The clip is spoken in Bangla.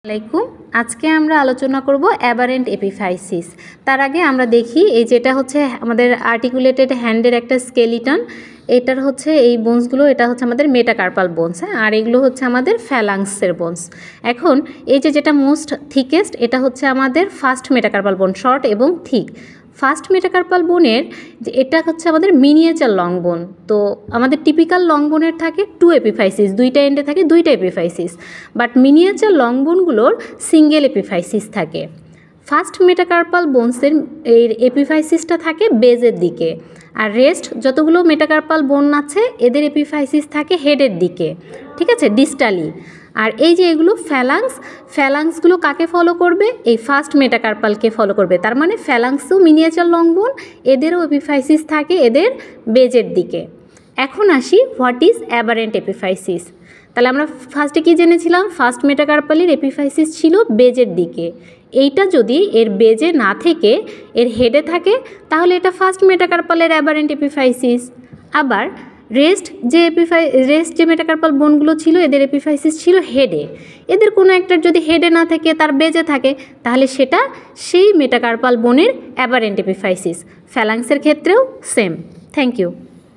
আসসালামাইকুম। আজকে আমরা আলোচনা করব অ্যাবারেন্ট এপিফাইসিস। তার আগে আমরা দেখি এই যেটা হচ্ছে আমাদের আর্টিকুলেটেড হ্যান্ডের একটা স্কেলিটন। এটার হচ্ছে এই বোনসগুলো, এটা হচ্ছে আমাদের মেটাকার্পাল বোনস, আর এগুলো হচ্ছে আমাদের ফ্যালাংসের বোনস। এখন এই যেটা মোস্ট থিকেস্ট, এটা হচ্ছে আমাদের ফার্স্ট মেটাকার্পাল বোন, শর্ট এবং থিক। ফার্স্ট মেটাকার্পাল বোনের এটা হচ্ছে আমাদের মিনিয়েচার লং বোন। তো আমাদের টিপিক্যাল লং বোনের থাকে 2 এপিফাইসিস, দুইটা এন্ডে থাকে 2টা এপিফাইসিস, বাট মিনিয়েচার লং বোনগুলোর সিঙ্গেল এপিফাইসিস থাকে। ফার্স্ট মেটাকার্পাল বোনসের এর এপিফাইসিসটা থাকে বেজের দিকে, আর রেস্ট যতগুলো মেটাকার্পাল বোন আছে এদের এপিফাইসিস থাকে হেডের দিকে, ঠিক আছে, ডিস্টালি। আর এই যে এগুলো ফ্যালাংসগুলো কাকে ফলো করবে? এই ফার্স্ট মেটাকার্পালকে ফলো করবে। তার মানে ফ্যালাংসও মিনিয়েচার লং বোন, এদেরও এপিফাইসিস থাকে এদের বেজের দিকে। এখন আসি হোয়াট ইজ অ্যাবারেন্ট এপিফাইসিস। তাহলে আমরা ফার্স্টে কী জেনেছিলাম? ফার্স্ট মেটাকার্পালের এপিফাইসিস ছিল বেজের দিকে। এইটা যদি এর বেজে না থেকে এর হেডে থাকে তাহলে এটা ফার্স্ট মেটাকার্পালের অ্যাবারেন্ট এপিফাইসিস। আবার রেস্ট যে মেটাকার্পাল বোনগুলো ছিল এদের এপিফাইসিস ছিল হেডে। এদের কোনো একটার যদি হেডে না থাকে তার বেজে থাকে তাহলে সেটা সেই মেটাকার্পাল বোনের অ্যাবারেন্ট এপিফাইসিস। ফ্যালাংসের ক্ষেত্রেও সেম। Thank you.